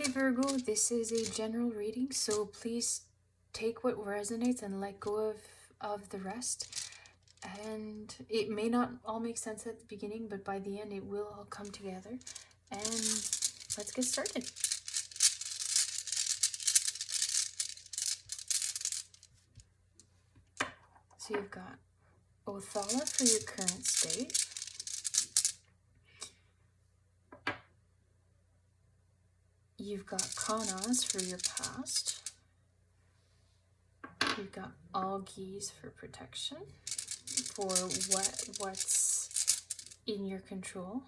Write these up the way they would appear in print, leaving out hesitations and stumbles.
Hey Virgo, this is a general reading, so please take what resonates and let go of the rest. And it may not all make sense at the beginning, but by the end it will all come together. And let's get started. So you've got Othala for your current state. You've got Kanas for your past. You've got Algies for protection, for what's in your control.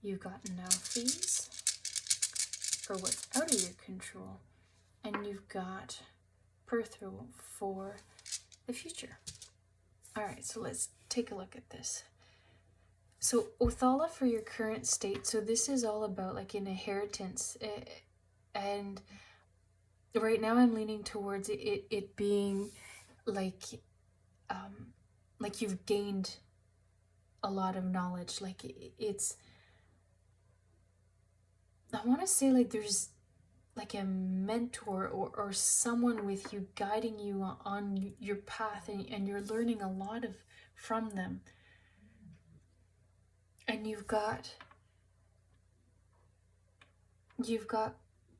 You've got Naufis for what's out of your control. And you've got Perthro for the future. Alright, so let's take a look at this. So Othala for your current state. So this is all about like an inheritance. And right now I'm leaning towards it being like you've gained a lot of knowledge. Like it's, I want to say like there's like a mentor or someone with you guiding you on your path, and you're learning a lot from them. And you've got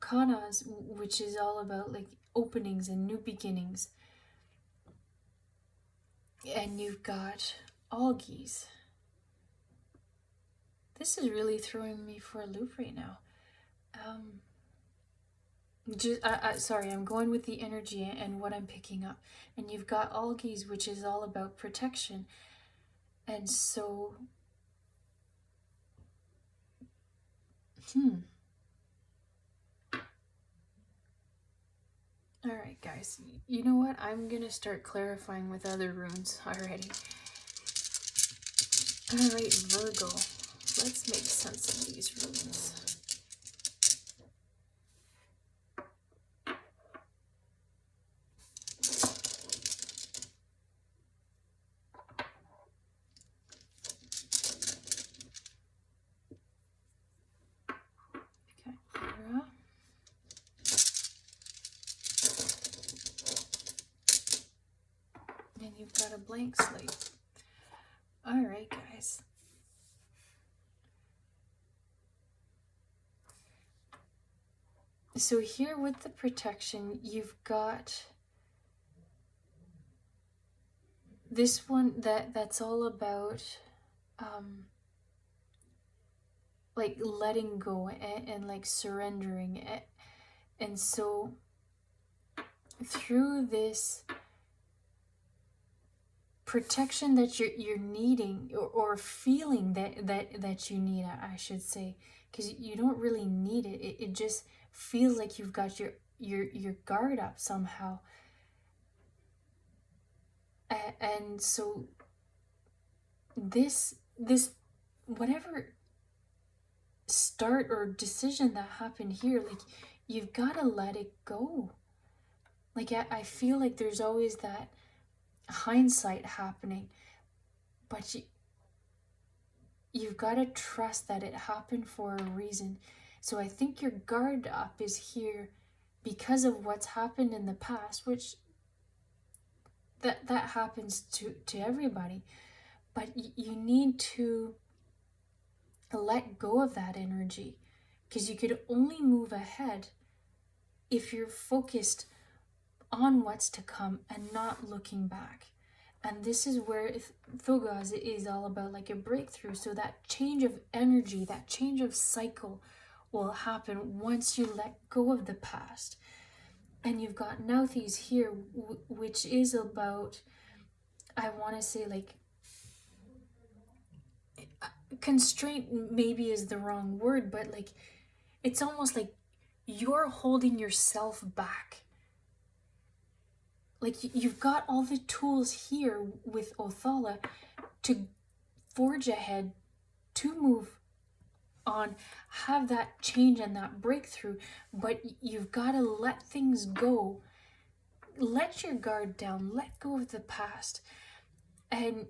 Kanas, which is all about like openings and new beginnings. And you've got Algies. This is really throwing me for a loop right now. Sorry, I'm going with the energy and what I'm picking up. And you've got Algies, which is all about protection. And so Alright guys, you know what? I'm gonna start clarifying with other runes already. Alright Virgo, let's make sense of these runes. And you've got a blank slate. Alright guys. So here with the protection, you've got this one that's all about like letting go and like surrendering it. And so through this protection that you're needing, or feeling that you need, I should say, because you don't really need it. It just feels like you've got your guard up somehow. And so this whatever start or decision that happened here, like you've got to let it go. Like I feel like there's always that hindsight happening, but you've got to trust that it happened for a reason. So I think your guard up is here because of what's happened in the past, which that happens to everybody. But you need to let go of that energy, because you could only move ahead if you're focused on what's to come and not looking back. And this is where Thogaz is all about like a breakthrough. So that change of energy, that change of cycle will happen once you let go of the past. And you've got Naufis here, which is about, I want to say like, constraint maybe is the wrong word, but like it's almost like you're holding yourself back. Like you've got all the tools here with Othala to forge ahead, to move on, have that change and that breakthrough, but you've got to let things go. Let your guard down, let go of the past. And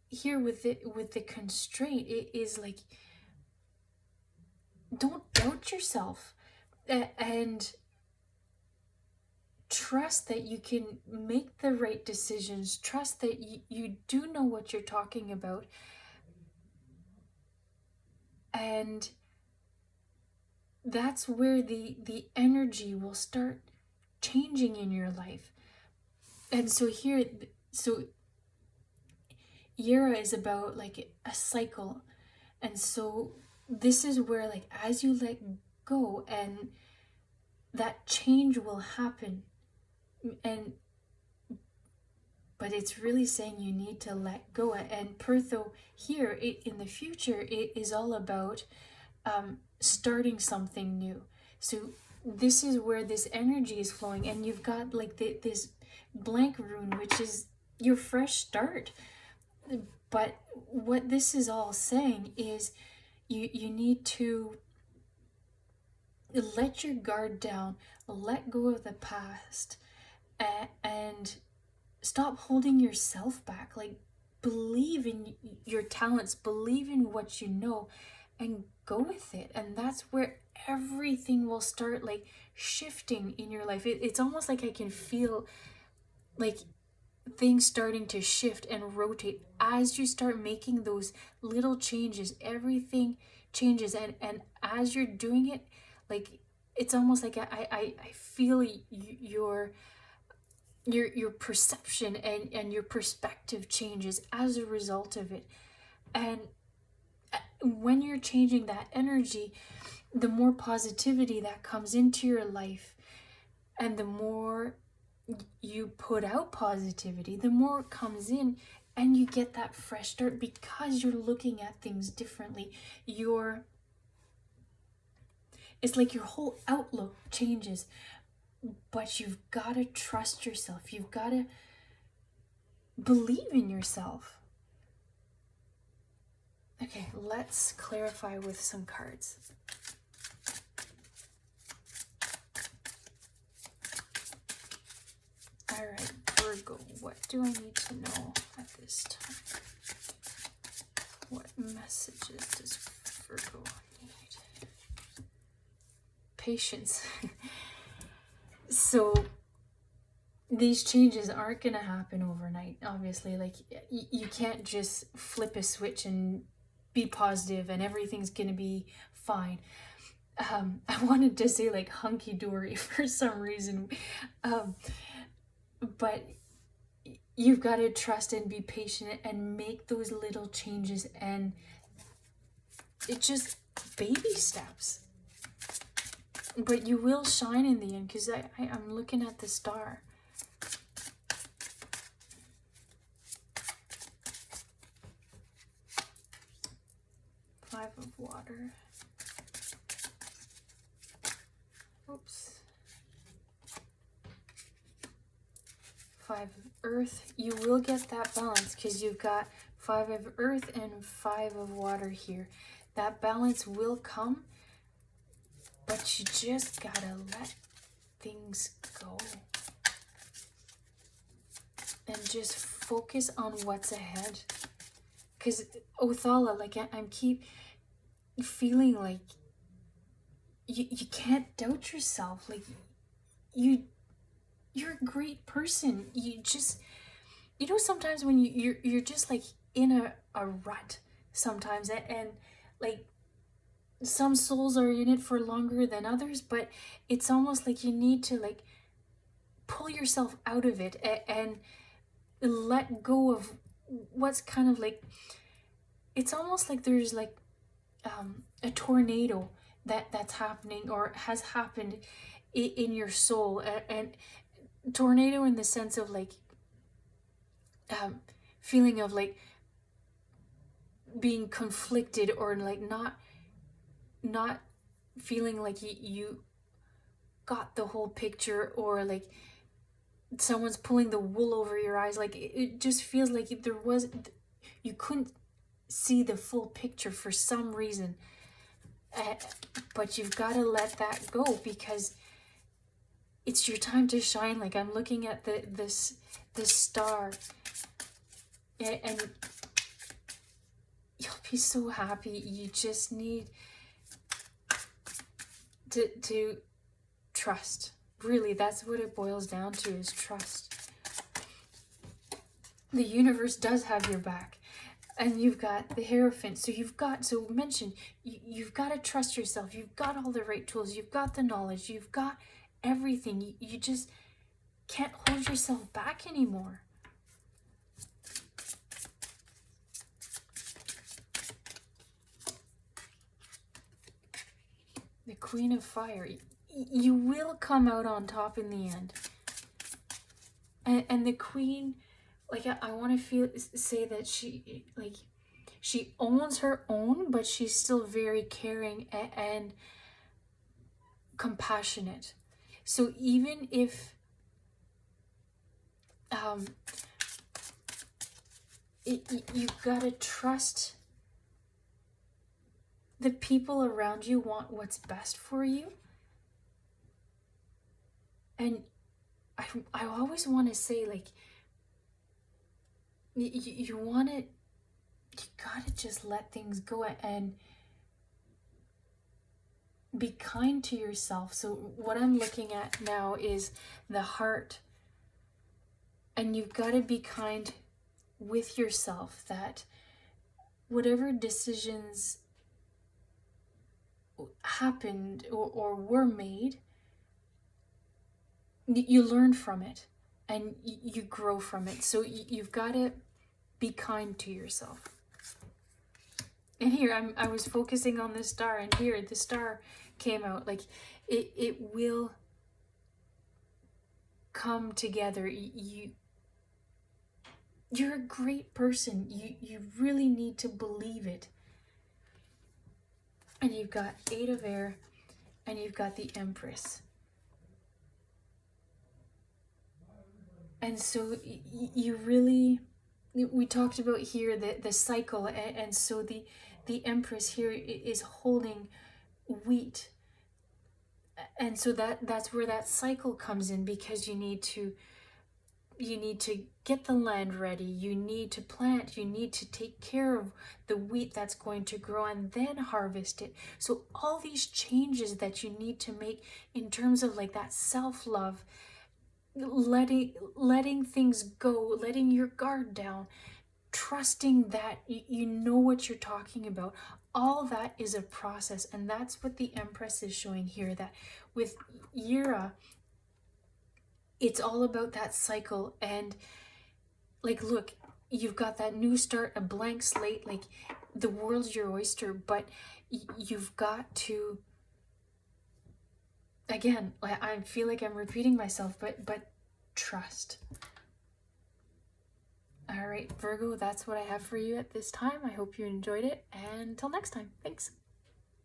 here with the constraint, it is like, don't doubt yourself. And trust that you can make the right decisions. Trust that you do know what you're talking about. And that's where the energy will start changing in your life. And so here, so Yera is about like a cycle. And so this is where, like, as you let go, and that change will happen. And but it's really saying you need to let go. And Pertho here, in the future, it is all about starting something new. So this is where this energy is flowing, and you've got like this blank rune, which is your fresh start. But what this is all saying is you need to let your guard down, let go of the past, and stop holding yourself back. Like, believe in your talents, believe in what you know, and go with it. And that's where everything will start like shifting in your life. It's almost like I can feel like things starting to shift and rotate as you start making those little changes. Everything changes, and as you're doing it, like, it's almost like I feel your perception and your perspective changes as a result of it. And when you're changing that energy, the more positivity that comes into your life, and the more you put out positivity, the more it comes in, and you get that fresh start because you're looking at things differently. It's like your whole outlook changes. But you've got to trust yourself. You've got to believe in yourself. Okay, let's clarify with some cards. All right, Virgo, what do I need to know at this time? What messages does Virgo need? Patience. So these changes aren't going to happen overnight, obviously. Like, you can't just flip a switch and be positive and everything's going to be fine. I wanted to say like hunky-dory for some reason. But you've got to trust and be patient and make those little changes, and it's just baby steps. But you will shine in the end, because I'm looking at the star. Five of water. Oops. Five of earth. You will get that balance, because you've got 5 of earth and 5 of water here. That balance will come, but you just gotta let things go. And just focus on what's ahead. Because Othala, like, I'm keep feeling like you can't doubt yourself. Like, you're a great person. You just, sometimes when you're just like in a rut sometimes, and like, some souls are in it for longer than others, but it's almost like you need to like pull yourself out of it and let go of what's kind of like, it's almost like there's like a tornado that's happening or has happened in your soul, and tornado in the sense of like feeling of like being conflicted, or like not feeling like you got the whole picture, or like someone's pulling the wool over your eyes. Like, it just feels like you couldn't see the full picture for some reason. But you've got to let that go, because it's your time to shine. Like, I'm looking at this star, and you'll be so happy. You just need to trust. Really, that's what it boils down to, is trust. The universe does have your back. And you've got the Hierophant. So mention, you've got to trust yourself. You've got all the right tools. You've got the knowledge. You've got everything. You just can't hold yourself back anymore. The Queen of Fire. You will come out on top in the end. And the Queen, like, I want to say that she owns her own, but she's still very caring and compassionate. So even if you've got to trust the people around you want what's best for you. And I always want to say, like, you gotta just let things go and be kind to yourself. So what I'm looking at now is the heart, and you've got to be kind with yourself, that whatever decisions happened or were made, you learn from it and you grow from it. So you've got to be kind to yourself. And here I was focusing on the star, and here the star came out. Like, it will come together. You're a great person. You really need to believe it. And you've got 8 of Air, and you've got the Empress. And so you really, we talked about here the cycle, and so the Empress here is holding wheat. And so that's where that cycle comes in, because you need to get the land ready, you need to plant, you need to take care of the wheat that's going to grow, and then harvest it. So all these changes that you need to make in terms of, like, that self-love, letting things go, letting your guard down, trusting that you know what you're talking about. All that is a process, and that's what the Empress is showing here, that with Yira, it's all about that cycle. And, like, look, you've got that new start, a blank slate, like, the world's your oyster, but you've got to, again, I feel like I'm repeating myself, but trust. All right, Virgo, that's what I have for you at this time. I hope you enjoyed it, and until next time, thanks.